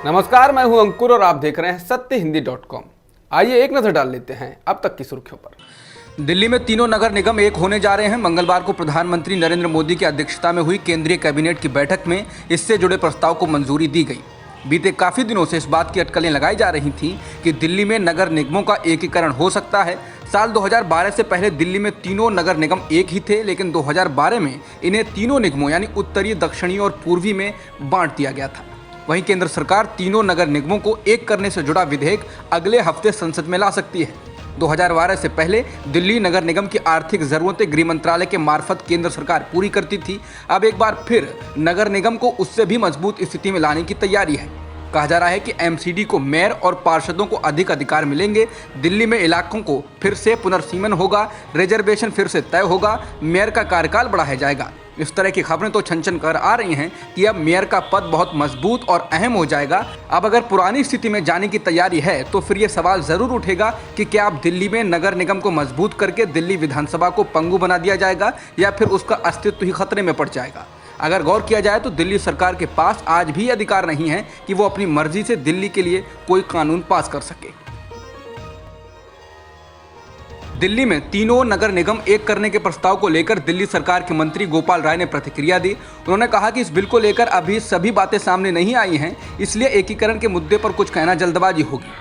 नमस्कार, मैं हूं अंकुर और आप देख रहे हैं सत्यहिंदी.com। आइए एक नजर डाल लेते हैं अब तक की सुर्खियों पर। दिल्ली में तीनों नगर निगम एक होने जा रहे हैं। मंगलवार को प्रधानमंत्री नरेंद्र मोदी की अध्यक्षता में हुई केंद्रीय कैबिनेट की बैठक में इससे जुड़े प्रस्ताव को मंजूरी दी गई। बीते काफी दिनों से इस बात की अटकलें लगाई जा रही थीं कि दिल्ली में नगर निगमों का एकीकरण हो सकता है। साल 2012 से पहले दिल्ली में तीनों नगर निगम एक ही थे, लेकिन 2012 में इन्हें तीनों निगमों यानी उत्तरी, दक्षिणी और पूर्वी में बांट दिया गया था। वहीं केंद्र सरकार तीनों नगर निगमों को एक करने से जुड़ा विधेयक अगले हफ्ते संसद में ला सकती है। 2012 से पहले दिल्ली नगर निगम की आर्थिक जरूरतें गृह मंत्रालय के मार्फत केंद्र सरकार पूरी करती थी। अब एक बार फिर नगर निगम को उससे भी मजबूत स्थिति में लाने की तैयारी है। कहा जा रहा है कि एमसीडी को मेयर और पार्षदों को अधिक अधिकार मिलेंगे। दिल्ली में इलाकों को फिर से पुनर्सीमन होगा, रिजर्वेशन फिर से तय होगा, मेयर का कार्यकाल बढ़ाया जाएगा। इस तरह की खबरें तो छन कर आ रही हैं कि अब मेयर का पद बहुत मजबूत और अहम हो जाएगा। अब अगर पुरानी स्थिति में जाने की तैयारी है तो फिर ये सवाल जरूर उठेगा कि क्या अब दिल्ली में नगर निगम को मजबूत करके दिल्ली विधानसभा को पंगु बना दिया जाएगा या फिर उसका अस्तित्व ही खतरे में पड़ जाएगा। अगर गौर किया जाए तो दिल्ली सरकार के पास आज भी अधिकार नहीं है कि वो अपनी मर्जी से दिल्ली के लिए कोई कानून पास कर सके। दिल्ली में तीनों नगर निगम एक करने के प्रस्ताव को लेकर दिल्ली सरकार के मंत्री गोपाल राय ने प्रतिक्रिया दी। उन्होंने कहा कि इस बिल को लेकर अभी सभी बातें सामने नहीं आई हैं, इसलिए एकीकरण के मुद्दे पर कुछ कहना जल्दबाजी होगी।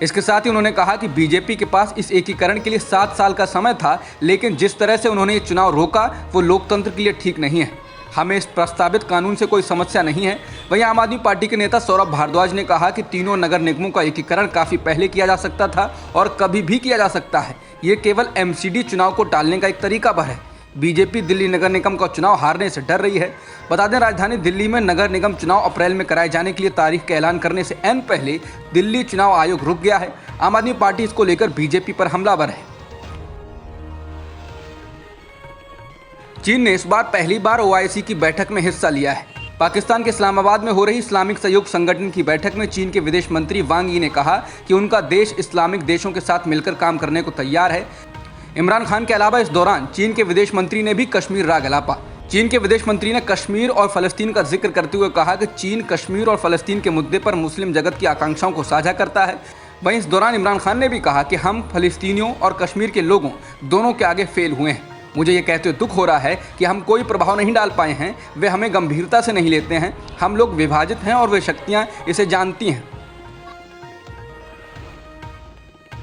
इसके साथ ही उन्होंने कहा कि बीजेपी के पास इस एकीकरण के लिए 7 साल का समय था, लेकिन जिस तरह से उन्होंने ये चुनाव रोका वो लोकतंत्र के लिए ठीक नहीं है। हमें इस प्रस्तावित कानून से कोई समस्या नहीं है। वहीं आम आदमी पार्टी के नेता सौरभ भारद्वाज ने कहा कि तीनों नगर निगमों का एकीकरण काफ़ी पहले किया जा सकता था और कभी भी किया जा सकता है। ये केवल एमसीडी चुनाव को टालने का एक तरीका भर है। बीजेपी दिल्ली नगर निगम का चुनाव हारने से डर रही है। बता दें, राजधानी दिल्ली में नगर निगम चुनाव अप्रैल में कराए जाने के लिए तारीख का ऐलान करने से एन पहले दिल्ली चुनाव आयोग रुक गया है। आम आदमी पार्टी इसको लेकर बीजेपी पर हमलावर है। चीन ने इस बार पहली बार ओआईसी की बैठक में हिस्सा लिया है। पाकिस्तान के इस्लामाबाद में हो रही इस्लामिक सहयोग संगठन की बैठक में चीन के विदेश मंत्री वांग यी ने कहा कि उनका देश इस्लामिक देशों के साथ मिलकर काम करने को तैयार है। इमरान खान के अलावा इस दौरान चीन के विदेश मंत्री ने भी कश्मीर राग अलापा। चीन के विदेश मंत्री ने कश्मीर और फलस्तीन का जिक्र करते हुए कहा कि चीन कश्मीर और फलस्तीन के मुद्दे पर मुस्लिम जगत की आकांक्षाओं को साझा करता है। वहीं इस दौरान इमरान खान ने भी कहा कि हम फलस्तीनियों और कश्मीर के लोगों दोनों के आगे फेल हुए हैं। मुझे ये कहते हुए दुख हो रहा है कि हम कोई प्रभाव नहीं डाल पाए हैं। वे हमें गंभीरता से नहीं लेते हैं। हम लोग विभाजित हैं और वे शक्तियां इसे जानती हैं।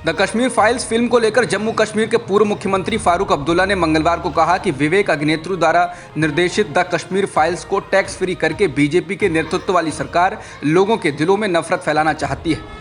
द कश्मीर फाइल्स फिल्म को लेकर जम्मू कश्मीर के पूर्व मुख्यमंत्री फारूक अब्दुल्ला ने मंगलवार को कहा कि विवेक अग्निहोत्री द्वारा निर्देशित द कश्मीर फाइल्स को टैक्स फ्री करके बीजेपी के नेतृत्व वाली सरकार लोगों के दिलों में नफरत फैलाना चाहती है।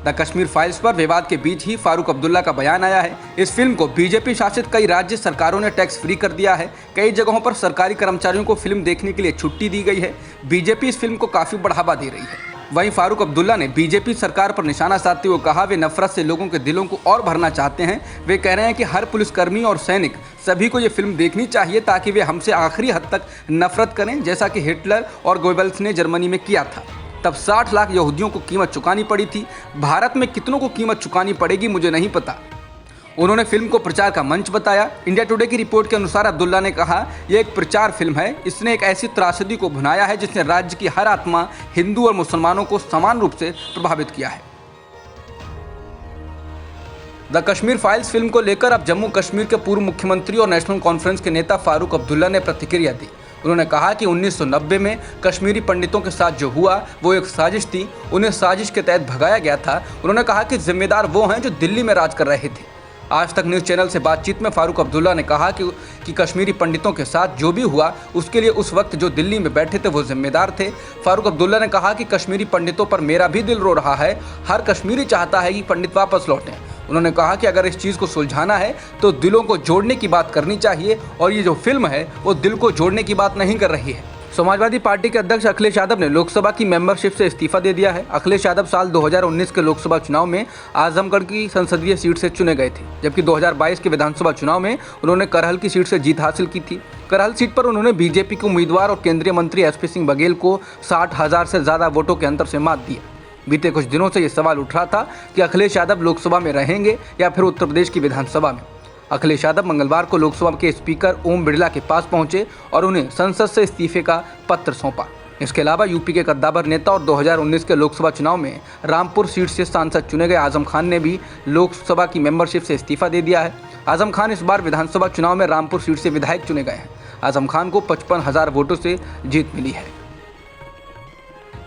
द कश्मीर फाइल्स पर विवाद के बीच ही फारूक अब्दुल्ला का बयान आया है। इस फिल्म को बीजेपी शासित कई राज्य सरकारों ने टैक्स फ्री कर दिया है। कई जगहों पर सरकारी कर्मचारियों को फिल्म देखने के लिए छुट्टी दी गई है। बीजेपी इस फिल्म को काफ़ी बढ़ावा दे रही है। वहीं फारूक अब्दुल्ला ने बीजेपी सरकार पर निशाना साधते हुए कहा वे नफरत से लोगों के दिलों को और भरना चाहते हैं। वे कह रहे हैं कि हर पुलिसकर्मी और सैनिक सभी को ये फिल्म देखनी चाहिए ताकि वे हमसे आखिरी हद तक नफरत करें, जैसा कि हिटलर और गोबेल्स ने जर्मनी में किया था। तब 60 लाख यहूदियों को कीमत चुकानी पड़ी थी। भारत में कितनों को कीमत चुकानी पड़ेगी मुझे नहीं पता। उन्होंने फिल्म को प्रचार का मंच बताया। इंडिया टुडे की रिपोर्ट के अनुसार अब्दुल्ला ने कहा यह एक प्रचार फिल्म है। इसने एक ऐसी त्रासदी को भुनाया है जिसने राज्य की हर आत्मा, हिंदू और मुसलमानों को समान रूप से प्रभावित किया है। द कश्मीर फाइल्स फिल्म को लेकर अब जम्मू कश्मीर के पूर्व मुख्यमंत्री और नेशनल कॉन्फ्रेंस के नेता फारूक अब्दुल्ला ने प्रतिक्रिया दी। उन्होंने कहा कि 1990 में कश्मीरी पंडितों के साथ जो हुआ वो एक साजिश थी। उन्हें साजिश के तहत भगाया गया था। उन्होंने कहा कि जिम्मेदार वो हैं जो दिल्ली में राज कर रहे थे। आज तक न्यूज़ चैनल से बातचीत में फारूक अब्दुल्ला ने कहा कि कश्मीरी पंडितों के साथ जो भी हुआ उसके लिए उस वक्त जो दिल्ली में बैठे थे वो जिम्मेदार थे। फारूक अब्दुल्ला ने कहा कि कश्मीरी पंडितों पर मेरा भी दिल रो रहा है। हर कश्मीरी चाहता है कि पंडित वापस लौटें। उन्होंने कहा कि अगर इस चीज़ को सुलझाना है तो दिलों को जोड़ने की बात करनी चाहिए और ये जो फिल्म है वो दिल को जोड़ने की बात नहीं कर रही है। समाजवादी पार्टी के अध्यक्ष अखिलेश यादव ने लोकसभा की मेंबरशिप से इस्तीफा दे दिया है। अखिलेश यादव साल 2019 के लोकसभा चुनाव में आजमगढ़ की संसदीय सीट से चुने गए थे, जबकि 2022 के विधानसभा चुनाव में उन्होंने करहल की सीट से जीत हासिल की थी। करहल सीट पर उन्होंने बीजेपी के उम्मीदवार और केंद्रीय मंत्री एसपी सिंह बघेल को 60,000 से ज़्यादा वोटों के अंतर से मात दिया। बीते कुछ दिनों से ये सवाल उठ रहा था कि अखिलेश यादव लोकसभा में रहेंगे या फिर उत्तर प्रदेश की विधानसभा में। अखिलेश यादव मंगलवार को लोकसभा के स्पीकर ओम बिरला के पास पहुंचे और उन्हें संसद से इस्तीफे का पत्र सौंपा। इसके अलावा यूपी के कद्दावर नेता और 2019 के लोकसभा चुनाव में रामपुर सीट से सांसद चुने गए आजम खान ने भी लोकसभा की मेंबरशिप से इस्तीफा दे दिया है। आजम खान इस बार विधानसभा चुनाव में रामपुर सीट से विधायक चुने गए हैं। आजम खान को 55,000 वोटों से जीत मिली है।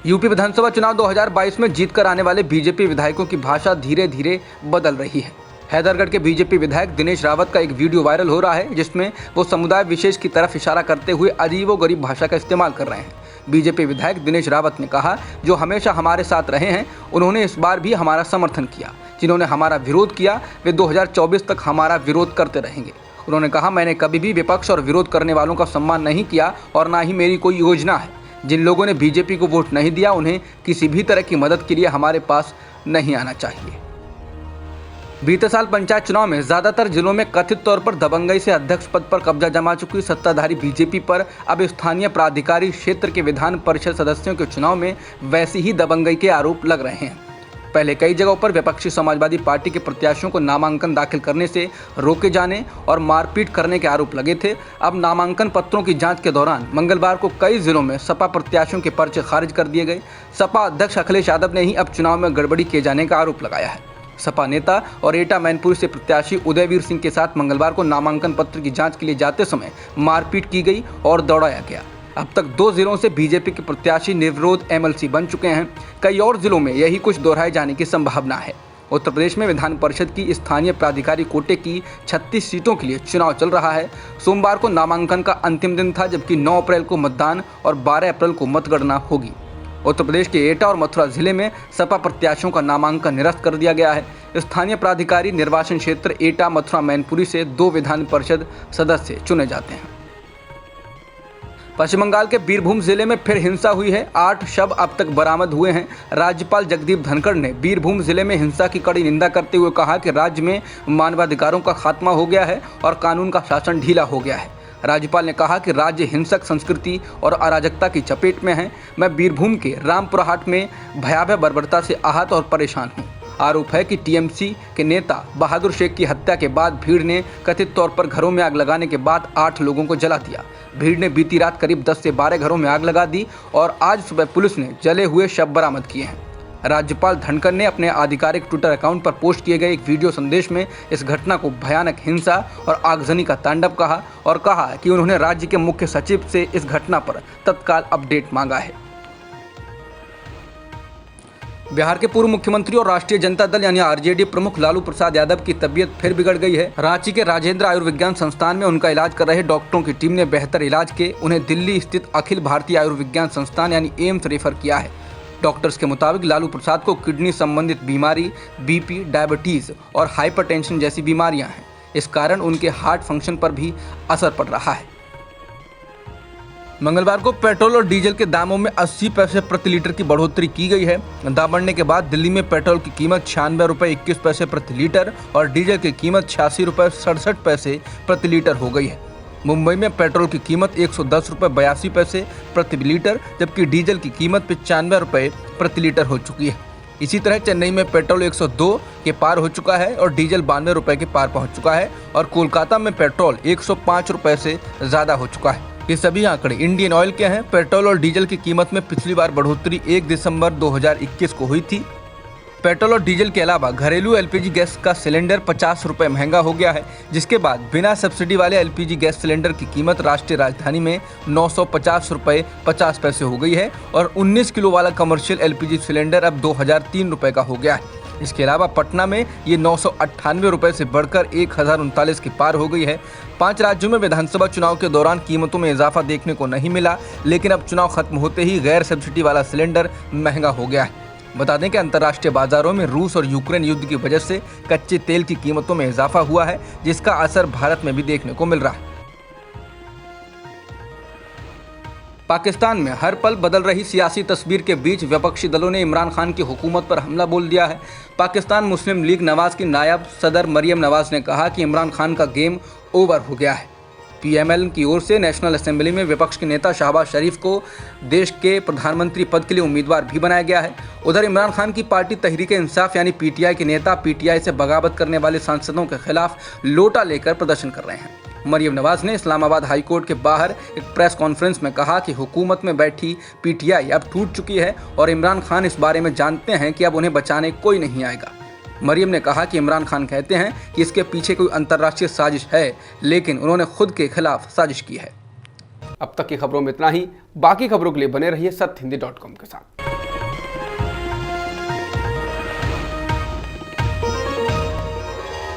यूपी विधानसभा चुनाव 2022 में जीत कर आने वाले बीजेपी विधायकों की भाषा धीरे धीरे बदल रही है। हैदरगढ़ के बीजेपी विधायक दिनेश रावत का एक वीडियो वायरल हो रहा है, जिसमें वो समुदाय विशेष की तरफ इशारा करते हुए अजीबोगरीब भाषा का इस्तेमाल कर रहे हैं। बीजेपी विधायक दिनेश रावत ने कहा, जो हमेशा हमारे साथ रहे हैं, उन्होंने इस बार भी हमारा समर्थन किया। जिन्होंने हमारा विरोध किया वे 2024 तक हमारा विरोध करते रहेंगे। उन्होंने कहा, मैंने कभी भी विपक्ष और विरोध करने वालों का सम्मान नहीं किया और ना ही मेरी कोई योजना है। जिन लोगों ने बीजेपी को वोट नहीं दिया, उन्हें किसी भी तरह की मदद के लिए हमारे पास नहीं आना चाहिए। बीते साल पंचायत चुनाव में ज्यादातर जिलों में कथित तौर पर दबंगई से अध्यक्ष पद पर कब्जा जमा चुकी सत्ताधारी बीजेपी पर अब स्थानीय प्राधिकारी क्षेत्र के विधान परिषद सदस्यों के चुनाव में वैसी ही दबंगई के आरोप लग रहे हैं। पहले कई जगहों पर विपक्षी समाजवादी पार्टी के प्रत्याशियों को नामांकन दाखिल करने से रोके जाने और मारपीट करने के आरोप लगे थे। अब नामांकन पत्रों की जांच के दौरान मंगलवार को कई जिलों में सपा प्रत्याशियों के पर्चे खारिज कर दिए गए। सपा अध्यक्ष अखिलेश यादव ने ही अब चुनाव में गड़बड़ी किए जाने का आरोप लगाया है। सपा नेता और एटा मैनपुरी से प्रत्याशी उदयवीर सिंह के साथ मंगलवार को नामांकन पत्र की जांच के लिए जाते समय मारपीट की गई और दौड़ाया गया। अब तक 2 जिलों से बीजेपी के प्रत्याशी निर्विरोध एमएलसी बन चुके हैं। कई और जिलों में यही कुछ दोहराए जाने की संभावना है। उत्तर प्रदेश में विधान परिषद की स्थानीय प्राधिकारी कोटे की 36 सीटों के लिए चुनाव चल रहा है। सोमवार को नामांकन का अंतिम दिन था, जबकि 9 अप्रैल को मतदान और 12 अप्रैल को मतगणना होगी। उत्तर प्रदेश के एटा और मथुरा जिले में सपा प्रत्याशियों का नामांकन निरस्त कर दिया गया है। स्थानीय प्राधिकारी निर्वाचन क्षेत्र एटा मथुरा मैनपुरी से 2 विधान परिषद सदस्य चुने जाते हैं। पश्चिम बंगाल के बीरभूम जिले में फिर हिंसा हुई है। 8 शव अब तक बरामद हुए हैं। राज्यपाल जगदीप धनखड़ ने बीरभूम जिले में हिंसा की कड़ी निंदा करते हुए कहा कि राज्य में मानवाधिकारों का खात्मा हो गया है और कानून का शासन ढीला हो गया है। राज्यपाल ने कहा कि राज्य हिंसक संस्कृति और अराजकता की चपेट में है। मैं बीरभूम के रामपुरहाट में भयावह बर्बरता से आहत और परेशान हूँ। आरोप है कि टीएमसी के नेता बहादुर शेख की हत्या के बाद भीड़ ने कथित तौर पर घरों में आग लगाने के बाद 8 लोगों को जला दिया। भीड़ ने बीती रात करीब 10 से 12 घरों में आग लगा दी और आज सुबह पुलिस ने जले हुए शव बरामद किए हैं। राज्यपाल धनखड़ ने अपने आधिकारिक ट्विटर अकाउंट पर पोस्ट किए गए एक वीडियो संदेश में इस घटना को भयानक हिंसा और आगजनी का तांडव कहा और कहा कि उन्होंने राज्य के मुख्य सचिव से इस घटना पर तत्काल अपडेट मांगा है। बिहार के पूर्व मुख्यमंत्री और राष्ट्रीय जनता दल यानी आरजेडी प्रमुख लालू प्रसाद यादव की तबीयत फिर बिगड़ गई है। रांची के राजेंद्र आयुर्विज्ञान संस्थान में उनका इलाज कर रहे डॉक्टरों की टीम ने बेहतर इलाज के उन्हें दिल्ली स्थित अखिल भारतीय आयुर्विज्ञान संस्थान यानी एम्स रेफर किया है। डॉक्टर्स के मुताबिक लालू प्रसाद को किडनी संबंधित बीमारी, बीपी, डायबिटीज और हाइपरटेंशन जैसी बीमारियां हैं। इस कारण उनके हार्ट फंक्शन पर भी असर पड़ रहा है। मंगलवार को पेट्रोल और डीजल के दामों में 80 पैसे प्रति लीटर की बढ़ोतरी की गई है। दाम बढ़ने के बाद दिल्ली में पेट्रोल की कीमत 96 रुपये 21 पैसे प्रति लीटर और डीजल की कीमत 86 रुपये 67 पैसे प्रति लीटर हो गई है। मुंबई में पेट्रोल की कीमत 110 रुपये 82 पैसे प्रति लीटर, जबकि डीजल की कीमत 95 रुपये प्रति लीटर हो चुकी है। इसी तरह चेन्नई में पेट्रोल 102 के पार हो चुका है और डीजल 92 रुपये के पार पहुंच चुका है और कोलकाता में पेट्रोल 105 रुपये से ज़्यादा हो चुका है। ये सभी आंकड़े इंडियन ऑयल के हैं। पेट्रोल और डीजल की कीमत में पिछली बार बढ़ोतरी 1 दिसंबर 2021 को हुई थी। पेट्रोल और डीजल के अलावा घरेलू एलपीजी गैस का सिलेंडर 50 रुपये महंगा हो गया है, जिसके बाद बिना सब्सिडी वाले एलपीजी गैस सिलेंडर की कीमत राष्ट्रीय राजधानी में 950 रुपये 50 पैसे हो गई है और 19 किलो वाला कमर्शियल एलपीजी सिलेंडर अब 2003 रुपये का हो गया है। इसके अलावा पटना में ये 998 रुपये से बढ़कर 1039 के पार हो गई है। 5 राज्यों में विधानसभा चुनाव के दौरान कीमतों में इजाफा देखने को नहीं मिला, लेकिन अब चुनाव खत्म होते ही गैर सब्सिडी वाला सिलेंडर महंगा हो गया है। बता दें कि अंतर्राष्ट्रीय बाजारों में रूस और यूक्रेन युद्ध की वजह से कच्चे तेल की कीमतों में इजाफा हुआ है, जिसका असर भारत में भी देखने को मिल रहा है। पाकिस्तान में हर पल बदल रही सियासी तस्वीर के बीच विपक्षी दलों ने इमरान खान की हुकूमत पर हमला बोल दिया है। पाकिस्तान मुस्लिम लीग नवाज की नायब सदर मरियम नवाज ने कहा कि इमरान खान का गेम ओवर हो गया है। पीएमएल की ओर से नेशनल असेंबली में विपक्ष के नेता शहबाज शरीफ को देश के प्रधानमंत्री पद के लिए उम्मीदवार भी बनाया गया है। उधर इमरान खान की पार्टी तहरीक इंसाफ यानी पीटीआई के नेता पीटीआई से बगावत करने वाले सांसदों के खिलाफ लोटा लेकर प्रदर्शन कर रहे हैं। मरियम नवाज ने इस्लामाबाद हाई कोर्ट के बाहर एक प्रेस कॉन्फ्रेंस में कहा कि हुकूमत में बैठी पीटीआई अब टूट चुकी है और इमरान खान इस बारे में जानते हैं कि अब उन्हें बचाने कोई नहीं आएगा। मरियम ने कहा कि इमरान खान कहते हैं कि इसके पीछे कोई अंतर्राष्ट्रीय साजिश है, लेकिन उन्होंने खुद के खिलाफ साजिश की है। अब तक की खबरों में इतना ही। बाकी खबरों के लिए बने रहिए सत्य हिंदी.com के साथ।